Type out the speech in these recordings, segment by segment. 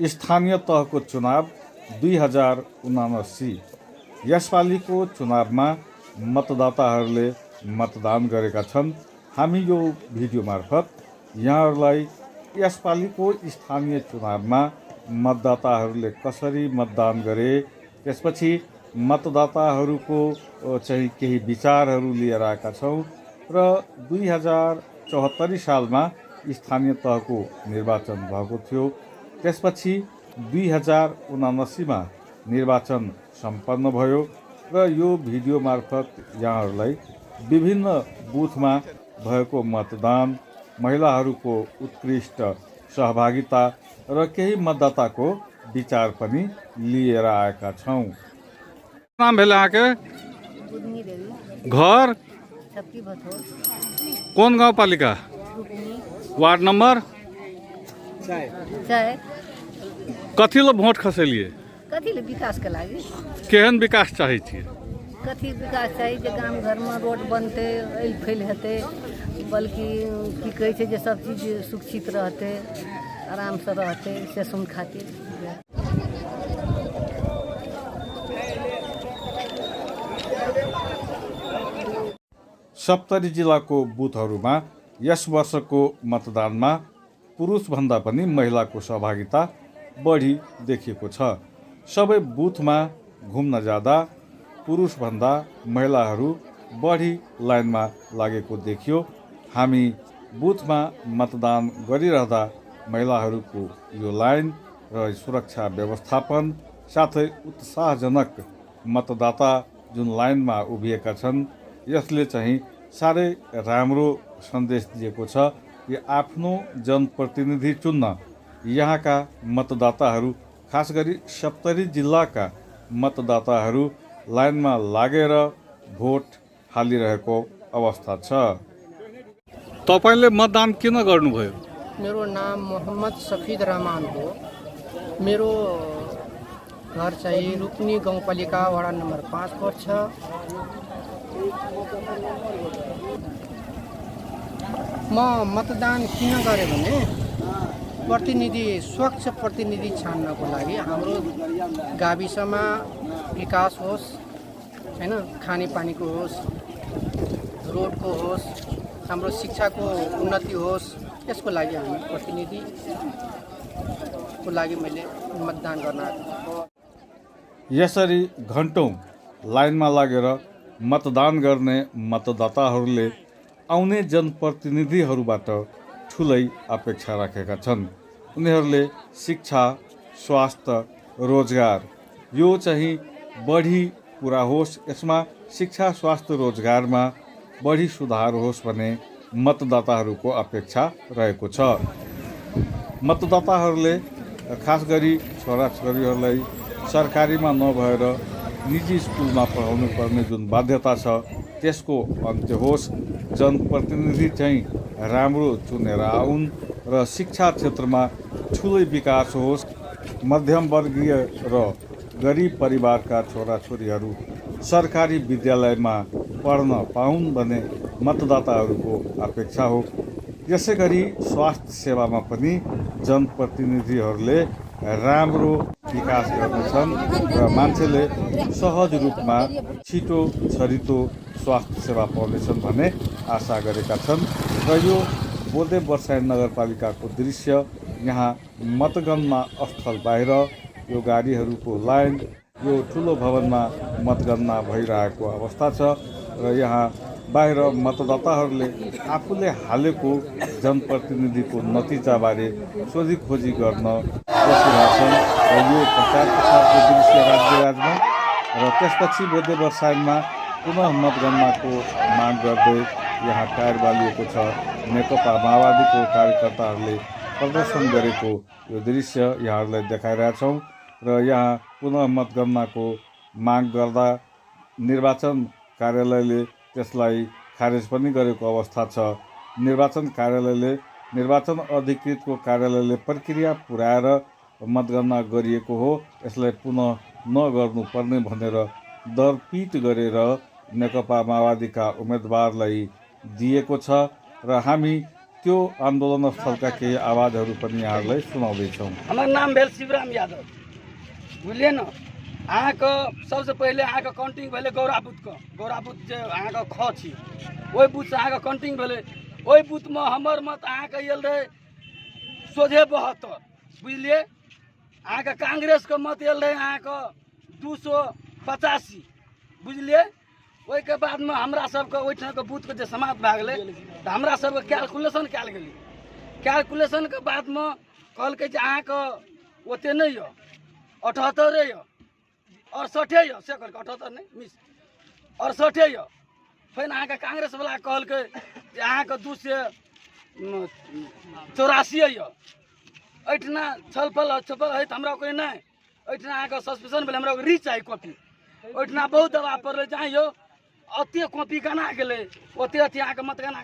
स्थानीय तहको चुनाव 2079। यसपालिको चुनावमा मतदाताहरूले मतदान गरेका छन्। हामी यो भिडियो मार्फत यहाँहरूलाई यसपालिको स्थानीय चुनावमा मतदाताहरूले कसरी मतदान गरे, त्यसपछि मतदाताहरूको चाहिँ केही विचारहरू लिएर आएका छौँ र 2074 सालमा स्थानीय तहको निर्वाचन भएको थियो। त्यसपछि 2079मा निर्वाचन सम्पन्न भयो र यो भिडियो मार्फत यहाँहरूलाई विभिन्न बुथमा भएको मतदान, महिलाहरूको उत्कृष्ट सहभागिता र केही मतदाताको विचार पनि लिएर आएका छौँ। नाम भेल अहाँके? घर कौन गाउँपालिका? Ward number? कथी ला भोट खसेलिए? कथी ले विकास के लागि? केहन विकास चाहै छियै? कथी विकास चाही जे गाम घर में रोड बनते, एल फैल हेतै, बल्कि की कहै छै जे सब चीज सुरक्षित रहते, आराम से रहते, से सुन खातिर। सप्तरी जिल्लाको बुथहरूमा यस वर्षको मतदानमा पुरुषभन्दा पनि महिलाको सहभागिता बढी देखिएको छ। सबै बुथमा घुम्न जाँदा पुरुषभन्दा महिलाहरू बढी लाइनमा लागेको देखियो। हामी बुथमा मतदान गरिरहँदा महिलाहरूको यो लाइन र सुरक्षा व्यवस्थापन साथै उत्साहजनक मतदाता जुन लाइनमा उभिएका छन्, यसले चाहिँ साह्रै राम्रो सन्देश दिएको छ कि आफ्नो जनप्रतिनिधि चुन्न यहाँका मतदाताहरू, खास गरी सप्तरी जिल्लाका मतदाताहरू लाइनमा लागेर भोट हालिरहेको अवस्था छ। तपाईले मतदान किन गर्नुभयो? मेरो नाम मोहम्मद सफीद रहमान हो। मेरो घर चाहिँ रुक्नी गाउँपालिका वडा नम्बर 5 पर्छ। म मतदान किन गरेँ भने प्रतिनिधि, स्वच्छ प्रतिनिधि छान्नको लागि हाम्रो गाविसमा विकास होस्, हैन, खानेपानीको होस्, रोडको होस्, हाम्रो शिक्षाको उन्नति होस्, यसको लागि हामी प्रतिनिधिको लागि मैले मतदान गर्न आएको। यसरी घन्टौं लाइनमा लागेर मतदान गर्ने मतदाताहरूले आउने जनप्रतिनिधिहरूबाट ठुलै अपेक्षा राखेका छन्। उनीहरूले शिक्षा, स्वास्थ्य, रोजगार यो चाहिँ बढी पुरा होस्, यसमा शिक्षा, स्वास्थ्य, रोजगारमा बढी सुधार होस् भन्ने मतदाताहरूको अपेक्षा रहेको छ। मतदाताहरूले खास गरी छोराछोरीहरूलाई सरकारीमा नभएर निजी स्कुलमा पढाउनु पर्ने जुन बाध्यता छ, त्यसको अन्त्य होस्, जनप्रतिनिधि चाहिँ राम्रो चुनेर आउन् र शिक्षा क्षेत्रमा ठुलै विकास होस्, मध्यमवर्गीय र गरिब परिवारका छोराछोरीहरू सरकारी विद्यालयमा पढ्न पाउन् भन्ने मतदाताहरूको अपेक्षा हो। यसै गरी स्वास्थ्य सेवामा पनि जनप्रतिनिधिहरूले राम्रो विकास गर्नेछन् र मान्छेले सहज रूपमा छिटो छरितो स्वास्थ्य सेवा पाउनेछन् भन्ने आशा गरेका छन्। र यो बोधे बर्साइन नगरपालिकाको दृश्य, यहाँ मतगणना स्थल बाहिर यो गाडीहरूको लाइन, यो ठुलो भवनमा मतगणना भइरहेको अवस्था छ र यहाँ बाहिर मतदाताहरूले आफूले हालेको जनप्रतिनिधिको नतिजाबारे सोधीखोजी गर्न बसिरहेछन् र यो प्रचार प्रसारको दृश्य राज्यराजमा। र त्यसपछि बोधे बर्साइनमा पुनः मतगणनाको माग गर्दै यहाँ टायर बालिएको छ। नेकपा माओवादीको कार्यकर्ताहरूले प्रदर्शन गरेको यो दृश्य यहाँहरूलाई देखाइरहेछौँ र यहाँ पुनः मतगणनाको माग गर्दा निर्वाचन कार्यालयले त्यसलाई खारेज पनि गरेको अवस्था छ। निर्वाचन कार्यालयले, निर्वाचन अधिकृतको कार्यालयले प्रक्रिया पुर्याएर मतगणना गरिएको हो, यसलाई पुनः नगर्नुपर्ने भनेर दरपिट गरेर नेकपा माओवादीका उम्मेदवारलाई दिएको छ र हामी त्यो आन्दोलन स्थलका केही आवाजहरू पनि यहाँहरूलाई सुनाउँदैछौँ। हमार नाम भेल शिवराम यादव, बुझलिए न। अहाँ के सबसे पहले अहाँ के काउंटिंग भेले गौराबूत जे अहाँ के ख छी, ओहि बूथ से अहाँ के काउंटिंग भेले। ओहि बूथ में हमर मत अहाँ के आयल रहे सोझे 72, बुझलिए। अहाँ के कांग्रेस के मत आयल रहे अहाँ के 285, बुझलिए। ओहि के बाद में हमरा सबके ओहिठाम के बूथ के जे समाप्त भए गेलै तऽ हमरा सबके कैलकुलेशन कयल गेलै। कैलकुलेशन के बाद में कहलकै जे अहाँ के ओते नहीं यऽ, 78 यऽ, 68 यऽ, से कहलकै 78 नहीं मिस 68 यऽ। फिर अहाँ के कांग्रेस वाला कहलकै जे अहाँ के 284 यऽ। एहिठिना छलफल है तऽ हमरा कोई नहीं, एहिठिना अहाँ के सस्पेंशन भेलै, हमरा री चाही कॉपी। ओहिठिना बहुत दबाव पड़लै, जहाँ यौ अते कॉपी गना गेलै, ओते अथी अहाँ के मत गना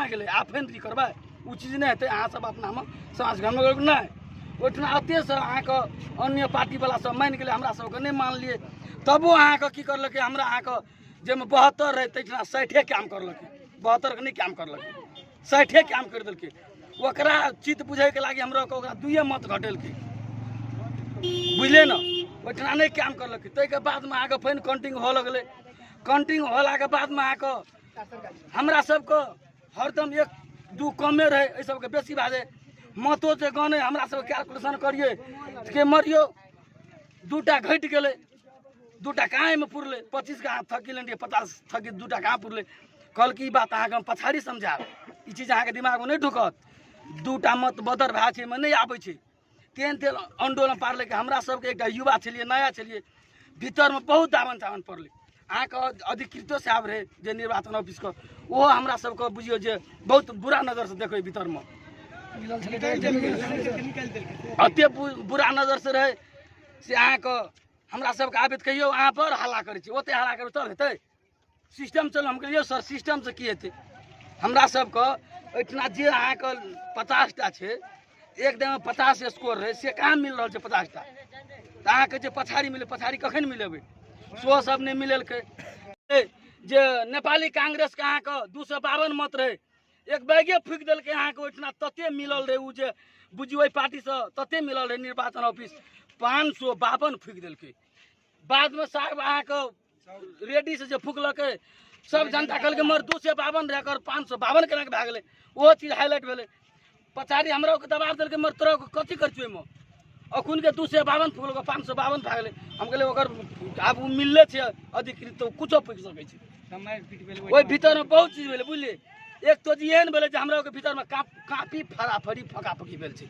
गेलै, आप फेन री करबै, ओ चीज नहीं हेतै। अहाँ सब अपना में समाज घर में नहीं, ओहिठिना अते से अहाँ के अन्य पार्टी वाला सब मान गेलै, हमरा सबके नहीं मानलिए। तबो अहाँ के की करलकै, हमरा अहाँ के जाहिमे 72 रहै तहिना 60 काम करलकै, 72 के नहीं काम करलकै, 60 काम कर देलकै। ओकरा चित्त बुझे के लागी हमरा ओकरा 2 मत घटेलकै, बुझलिए न। ओहिठिना नहीं काम करलकै। ताहि के बाद में अहाँ के फेन काउंटिंग हो लगलै। काउंटिंग होला के बाद में अहाँ के हमरा सबके हरदम 1-2 कमे रहे, एहि सबके बेसी भए जाए। मतो जे गाने हमरा सब कैलकुलेशन करिए के मरियो 2टा घट गेलै, 2टा कहाँ में पुरलै, 25 के थकी लेलिए, 50 थकी 2टा कहाँ पुरलै। कल की बात अहाँ के हम पछाड़ी समझाब, ई चीज अहाँ के दिमाग में नहीं ढुकत। 2टा मत बदर भए छै में नहीं आबै छै। तेन आंदोलन पारले कि हमरा सबके एकटा युवा छलिए, नया छलिए, भीतर में बहुत दामन चावन पड़लै। अहाँ के अधिकृतो साहब रहे जे निर्वाचन ऑफिस के, ओहो हमरा सबके बुझियो जे बहुत बुरा नजर से देखै भीतर में, अते बुरा नजर से रहे से अहाँ के हमरा सबके आबैत कहियो अहाँ पर हल्ला करे छी, ओते हल्ला करे तब हेतै। सिस्टम चल, हम कहियो सर सिस्टम से की हेतै। हमरा सबके एहिठिना जे अहाँ के 50टा छै, एक दिन में 50 स्कोर रहे, से कहाँ मिल रहल छै 50टा। तऽ अहाँ के जे पछाड़ी मिले, पछाड़ी कखन मिलेबै, सो सब नहीं मिलेलकै। जे नेपाली कांग्रेस के अहाँ के 252 मत रहे, एक बैगे फूक देलकै अहाँ के। ओहिठिना तते मिलल रहे, उ जे बुझियो ओहि पार्टी से तते मिलल रहे निर्वाचन ऑफिस, 552 फूक देलकै। बाद में साहब अहाँ के रेडी से जे फूकलकै, सब जनता कहलकै मर 252 रह कर 552 केना के भए गेलै। ओहो चीज हाईलाइट भेलै। पछाड़ी हमरा के दबाव देलकै मर तोरा कथी कर छौ एमे, अखुन के 252 फूकलकै, 552 भए गेलै। हम कहलिए ओकर आब उ मिलले छै अधिकृत, तो कुछो फूक सकै छै। ओहि भीतर में बहुत चीज भेलै, बुझलिए। एक तो जी एहन भेलै जे हमरा के भीतर में काफी फराफरी फकाफकी भेल छै।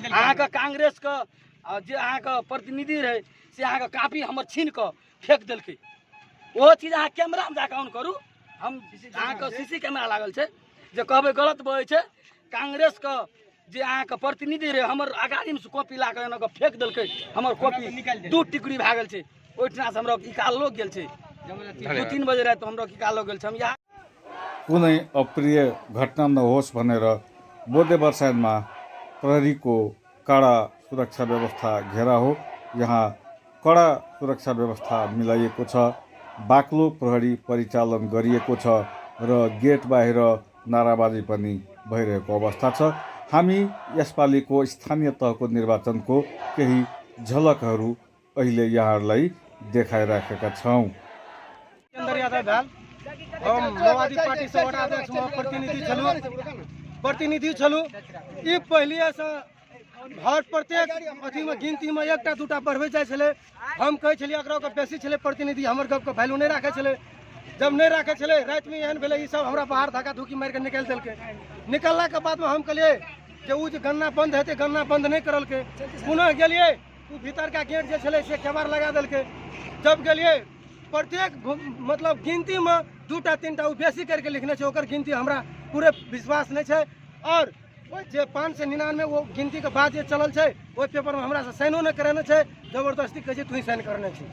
अहाँ के कांग्रेस के जे अहाँ के प्रतिनिधि रहे से अहाँ के काफी हमर छीन के फेंक देलकै। ओहो चीज अहाँ कैमरा में जाके ऑन करू, हम अहाँ के सीसी कैमरा लागल छै, जे कहबै गलत बहै छै। कांग्रेस के जे अहाँ के प्रतिनिधि रहे हमर अगाड़ी में से कॉपी ला के एना के फेंक देलकै, हमर कॉपी 2 टुकड़ी भए गेल छै। ओहिठिना से हमरा निकाललो गेल छै, 2-3 बजे राति हमरा निकाललो गेल छै। हम यहाँ कुनै अप्रिय घटना नहोस् भनेर बोधे वर्षानमा प्रहरीको कडा सुरक्षा व्यवस्था घेरा हो। यहाँ कडा सुरक्षा व्यवस्था मिलाइएको छ, बाक्लो प्रहरी परिचालन गरिएको छ र गेट बाहिर नाराबाजी पनि भइरहेको अवस्था छ। हामी यसपालिको स्थानीय तहको निर्वाचनको केही झलकहरू अहिले यहाँहरूलाई देखाइराखेका छौँ। हम माओवादी पार्टी से वोट अध्यक्ष में प्रतिनिधि छलू। ई पहले से हर प्रत्येक अथी में गिनती में 1टा-2टा बढ़बे जाए छले। हम कहे छलिए एकरा के बेसी छले प्रतिनिधि, हमर गप के वैल्यू नहीं राखे छले। जब नहीं राखे छले, रात में एहन भेले, ई सब हमरा बाहर धक्का धुकी मार के निकाल देलके। निकलला के बाद में हम कहलिए कि उ जे गन्ना बंद हेते, गन्ना बंद नहीं करलके। पुनः गेलिए, उ भीतर का गेट जे छले से केबाड़ लगा देलके। जब गेलिए, प्रत्येक मतलब गिनती में 2टा-3टा उ बेसी करके लिखने छै, ओकर गिनती हमरा पूरे विश्वास नहीं छै। और जे 599 वो गिनती के बाद जे चलल छै, ओहि पेपर में हमरा से साइनो नहीं कराने छै, जबरदस्ती कहे छै तू ही साइन करने छै।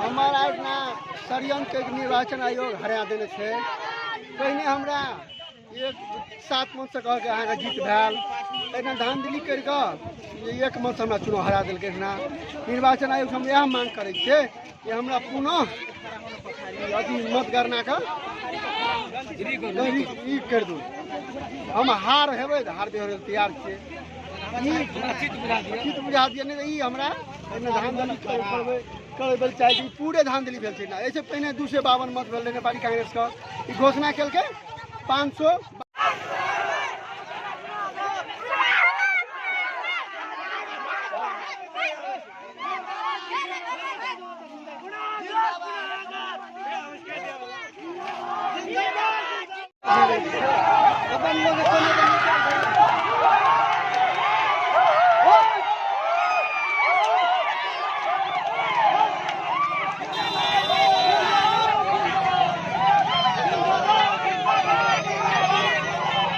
हमारा ना षड्यंत्र के निर्वाचन आयोग हरा देने छे। पहिने हमरा 7 मंथ से कह के अहाँ के जीत भेल, एना धांधली कर के 1 मंथ हमरा चुनाव हरा देलकै ना। निर्वाचन आयोग हम यह मांग करे छे कि हमरा पुनः अथी मतगणना का ई कर दू। हम हार हेबै त हार देबै तैयार छे। चित बुझा दिए नहीं ई हमरा एना धांधली करबै चाहे कि पूरे धांधली भेल छै ना। ऐसे पहिने 252 मत भेल नेपाली कांग्रेस का ई घोषणा केलकै 500 अपन लोग